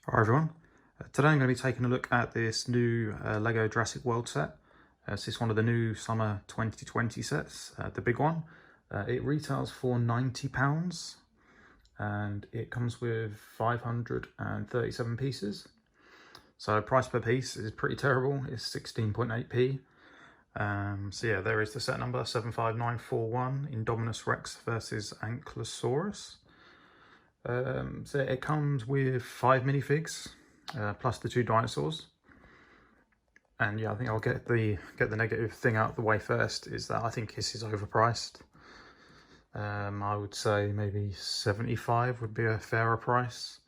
Hi everyone, today I'm going to be taking a look at this new LEGO Jurassic World set. This is one of the new summer 2020 sets, the big one. It retails for £90 and it comes with 537 pieces. So price per piece is pretty terrible, it's 16.8p. So yeah, there is the set number 75941, Indominus Rex versus Ankylosaurus. So it comes with 5 minifigs, plus the 2 dinosaurs. And yeah, I think I'll get the negative thing out of the way first, is that I think this is overpriced. I would say maybe 75 would be a fairer price.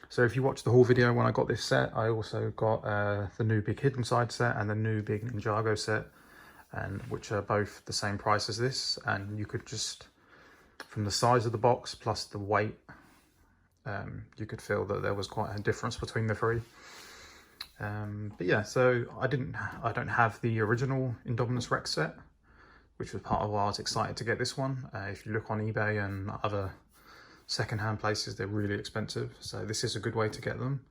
So if you watch the whole video when I got this set, I also got the new Big Hidden Side set and the new Big Ninjago set, and which are both the same price as this. And you could just, from the size of the box plus the weight, you could feel that there was quite a difference between the three. But yeah, so I don't have the original Indominus Rex set, which was part of why I was excited to get this one. If you look on eBay and other secondhand places, they're really expensive, so this is a good way to get them.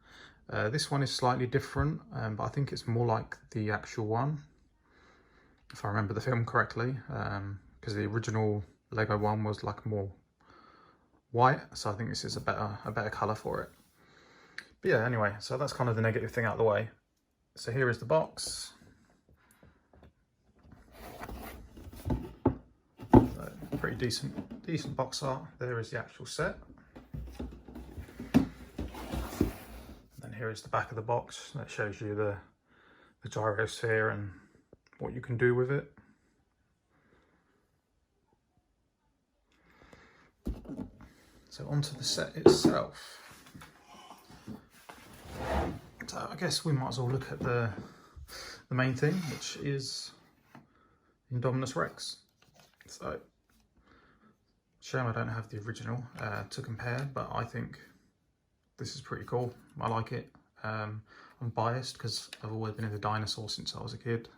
This one is slightly different, but I think it's more like the actual one, if I remember the film correctly, because the original Lego one was like more white, so I think this is a better colour for it. But yeah, anyway, so that's kind of the negative thing out of the way. So here is the box. So pretty decent box art. There is the actual set. And then here is the back of the box. That shows you the gyrosphere and what you can do with it. So onto the set itself. So I guess we might as well look at the main thing, which is Indominus Rex. So shame I don't have the original to compare, but I think this is pretty cool. I like it. I'm biased because I've always been into dinosaurs since I was a kid.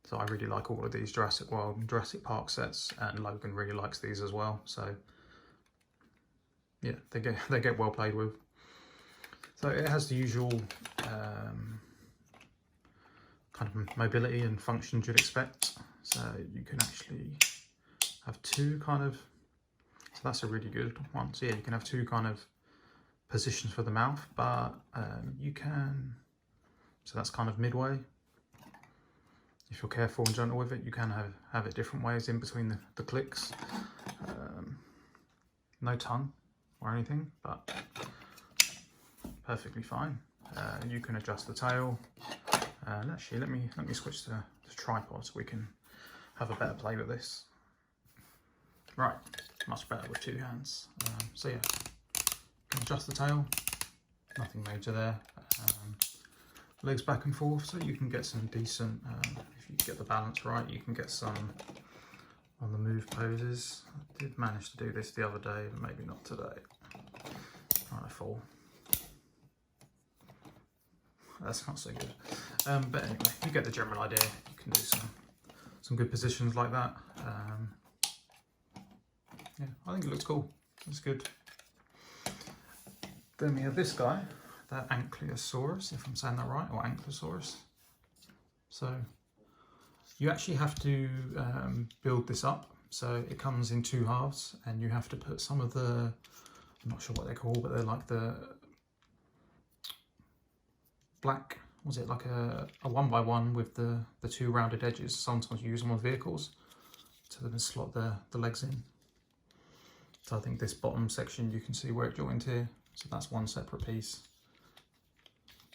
So I really like all of these Jurassic World and Jurassic Park sets, and Logan really likes these as well. So yeah, they get well played with. So it has the usual kind of mobility and functions you'd expect. So you can actually have two kind of, so that's a really good one. So yeah, you can have two kind of positions for the mouth, but you can, so that's kind of midway. If you're careful and gentle with it, you can have it different ways in between the clicks. No tongue or anything, but perfectly fine. You can adjust the tail. And actually, let me switch to the tripod so we can have a better play with this. Right, much better with 2 hands. So yeah, you can adjust the tail. Nothing major there. Legs back and forth, so you can get some decent. If you get the balance right, you can get some on the move poses. I did manage to do this the other day, but maybe not today. Trying to fall. That's not so good. But anyway, you get the general idea. You can do some good positions like that. Yeah, I think it looks cool. It's good. Then we have this guy, the Ankylosaurus, if I'm saying that right, or Ankylosaurus. So you actually have to build this up. So it comes in 2 halves, and you have to put some of the, I'm not sure what they're called, but they're like the black, was it like a 1x1 with the 2 rounded edges. Sometimes you use them on vehicles to then slot the legs in. So I think this bottom section, you can see where it joined here. So that's one separate piece.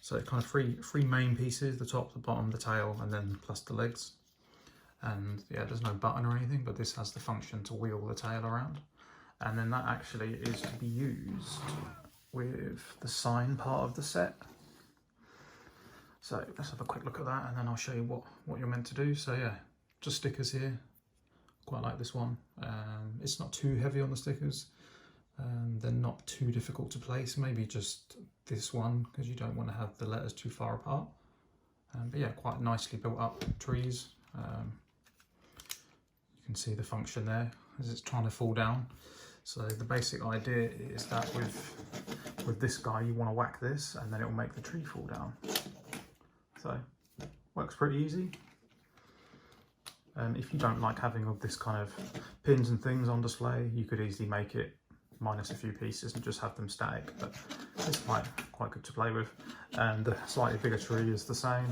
So kind of three main pieces, the top, the bottom, the tail, and then plus the legs. And yeah, there's no button or anything, but this has the function to wheel the tail around. And then that actually is to be used with the sign part of the set. So let's have a quick look at that, and then I'll show you what you're meant to do. So yeah, just stickers here. Quite like this one. It's not too heavy on the stickers. They're not too difficult to place. Maybe just this one, because you don't want to have the letters too far apart. But yeah, quite nicely built up trees. You can see the function there as it's trying to fall down. So the basic idea is that with this guy, you want to whack this and then it will make the tree fall down. So works pretty easy. And if you don't like having all this kind of pins and things on display, you could easily make it minus a few pieces and just have them static, but it's quite good to play with. And the slightly bigger tree is the same,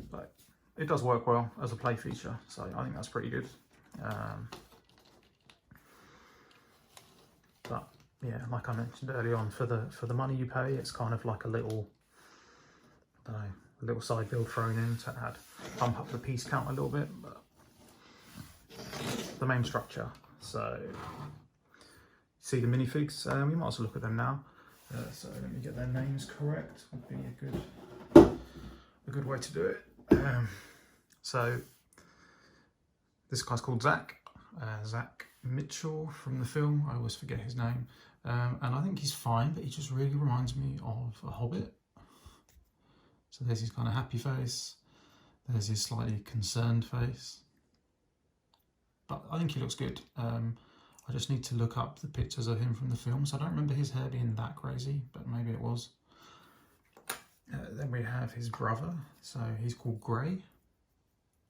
but it does work well as a play feature, so I think that's pretty good. But yeah, like I mentioned earlier on, for the money you pay, it's kind of like a little, I don't know, a little side build thrown in to bump up the piece count a little bit, but the main structure. So see the minifigs, we might as well look at them now. So let me get their names correct, would be a good way to do it. So this guy's called Zack, Zack Mitchell from the film. I always forget his name, and I think he's fine, but he just really reminds me of a Hobbit. So there's his kind of happy face, there's his slightly concerned face, but I think he looks good. I just need to look up the pictures of him from the film, so I don't remember his hair being that crazy, but maybe it was. Then we have his brother, so he's called Grey, and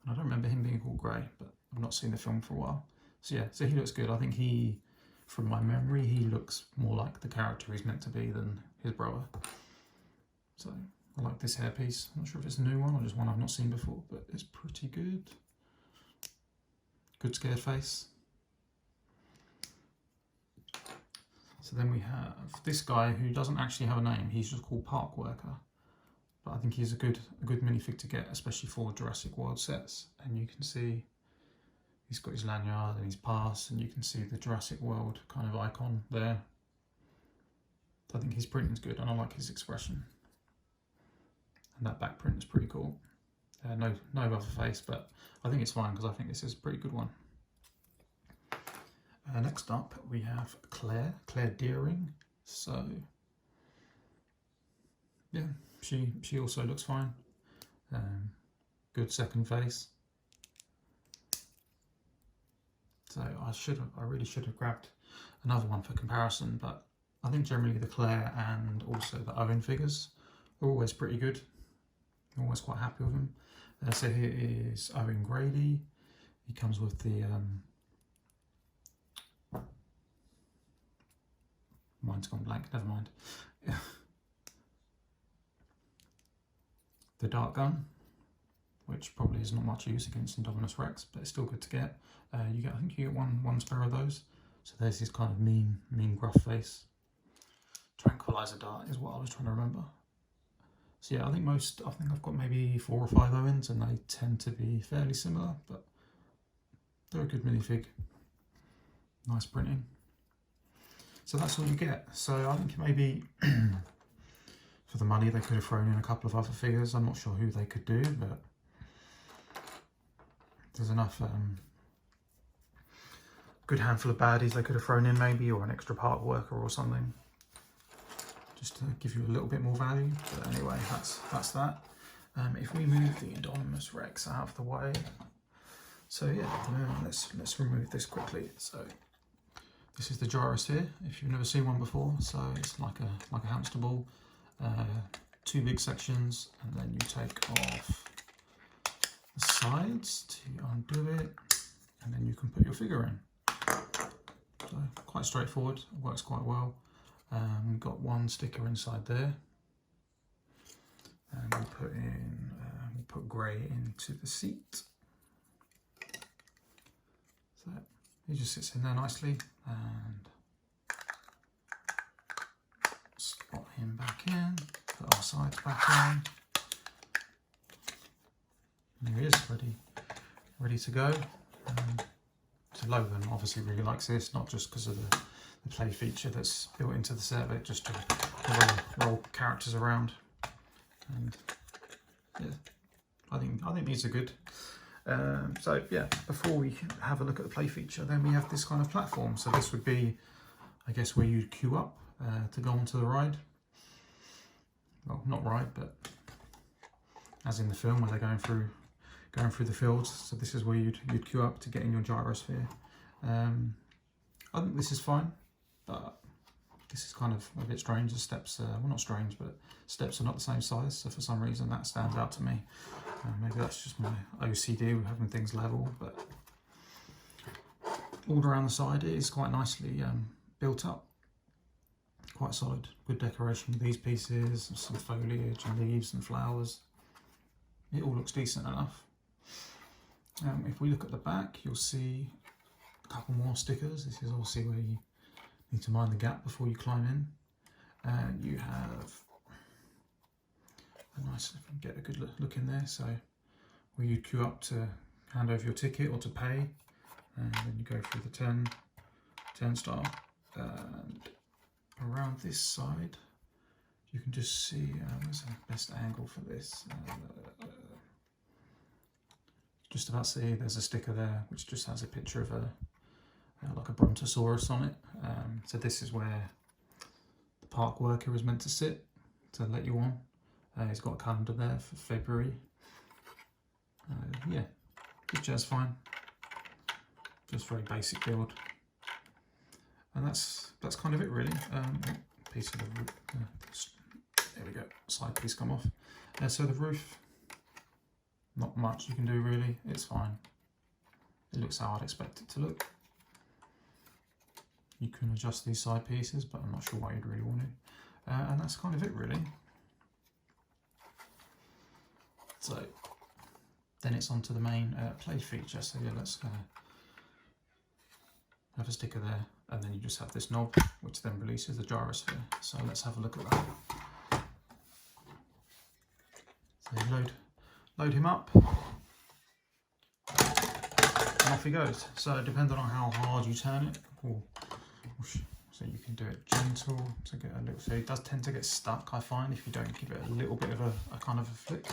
I don't remember him being called Grey, but I've not seen the film for a while. So yeah, so he looks good. I think he, from my memory, he looks more like the character he's meant to be than his brother. So I like this hairpiece. I'm not sure if it's a new one or just one I've not seen before, but it's pretty good. Good scared face. So then we have this guy who doesn't actually have a name. He's just called Park Worker. But I think he's a good minifig to get, especially for Jurassic World sets. And you can see he's got his lanyard and his pass, and you can see the Jurassic World kind of icon there. So I think his printing's good, and I like his expression. And that back print is pretty cool. No other face, but I think it's fine because I think this is a pretty good one. Next up we have Claire Deering. So yeah, she also looks fine. Good second face. So I really should have grabbed another one for comparison, but I think generally the Claire and also the Owen figures are always pretty good. I'm always quite happy with them. So here is Owen Grady. He comes with the mine's gone blank, never mind. The dart gun, which probably is not much use against Indominus Rex, but it's still good to get. I think you get one spare of those. So there's his kind of mean gruff face. Tranquilizer dart is what I was trying to remember. So yeah, I think I've got maybe 4 or 5 Owens, and they tend to be fairly similar, but they're a good minifig. Nice printing. So that's all you get. So I think maybe for the money they could have thrown in a couple of other figures. I'm not sure who they could do, but there's enough good handful of baddies they could have thrown in maybe, or an extra Park Worker or something, just to give you a little bit more value. But anyway, that's that. If we move the Indominus Rex out of the way, so yeah, let's remove this quickly. So this is the gyrus here, if you've never seen one before. So it's like a hamster ball, 2 big sections, and then you take off the sides to undo it, and then you can put your figure in. So quite straightforward, works quite well. We've got one sticker inside there, and we put Grey into the seat. So he just sits in there nicely, and slot him back in, put our sides back on. And there he is, ready to go. So Logan obviously really likes this, not just because of the play feature that's built into the set, but just to roll characters around. And yeah, I think these are good. So yeah, before we have a look at the play feature, then we have this kind of platform. So this would be, I guess, where you'd queue up to go onto the ride. Well, not ride, but as in the film where they're going through the fields. So this is where you'd queue up to get in your gyrosphere. I think this is fine, but this is kind of a bit strange. The steps, well, not strange, but steps are not the same size, so for some reason that stands out to me. Maybe that's just my OCD with having things level, but all around the side it is quite nicely built up. Quite solid, good decoration with these pieces, some foliage and leaves and flowers. It all looks decent enough. If we look at the back, you'll see a couple more stickers. This is obviously where you need to mind the gap before you climb in. And you have a nice, if you can get a good look in there, so where you queue up to hand over your ticket or to pay, and then you go through the turnstile, and around this side you can just see, where's the best angle for this? Just about see there's a sticker there which just has a picture of a like a Brontosaurus on it. So this is where the park worker is meant to sit to let you on. He's got a calendar there for February. Yeah, picture's fine. Just very basic build. And that's kind of it really. Piece of the roof, there we go, side piece come off. So the roof, not much you can do really, it's fine. It looks how I'd expect it to look. You can adjust these side pieces, but I'm not sure why you'd really want to. And that's kind of it really. So then it's on to the main play feature. So yeah, let's have a sticker there, and then you just have this knob which then releases the gyrosphere. So let's have a look at that. So you load him up and off he goes. So depending on how hard you turn it, so you can do it gentle to get a little, so it does tend to get stuck, I find, if you don't give it a little bit of a kind of a flick.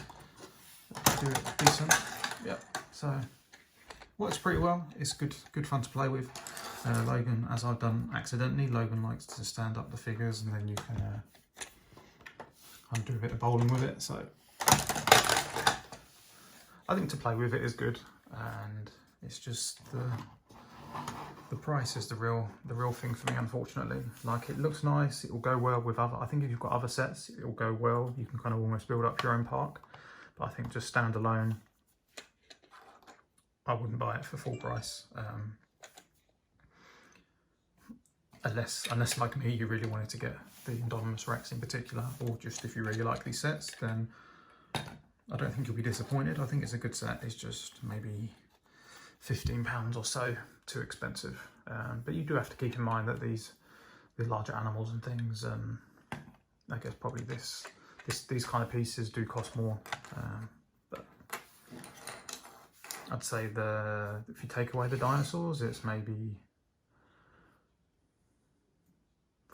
Do it decent. Yep, so works pretty well. It's good fun to play with. Logan, as I've done accidentally, Logan likes to stand up the figures, and then you can kind of do a bit of bowling with it. So I think to play with it is good, and it's just the price is the real thing for me, unfortunately. Like, it looks nice, it will go well with other, I think if you've got other sets, it will go well. You can kind of almost build up your own park, but I think just standalone, I wouldn't buy it for full price. Unless like me, you really wanted to get the Indominus Rex in particular, or just if you really like these sets, then I don't think you'll be disappointed. I think it's a good set. It's just maybe £15 or so too expensive. But you do have to keep in mind that these larger animals and things, I guess probably these kind of pieces do cost more. But I'd say if you take away the dinosaurs, it's maybe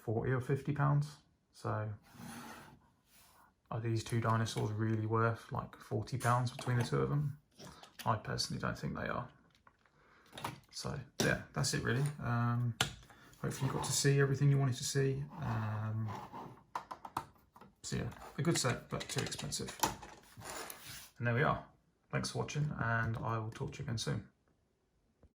£40 or £50. So are these two dinosaurs really worth like £40 between the two of them? I personally don't think they are. So yeah, that's it really. Hopefully you got to see everything you wanted to see. So yeah, a good set, but too expensive. And there we are. Thanks for watching, and I will talk to you again soon.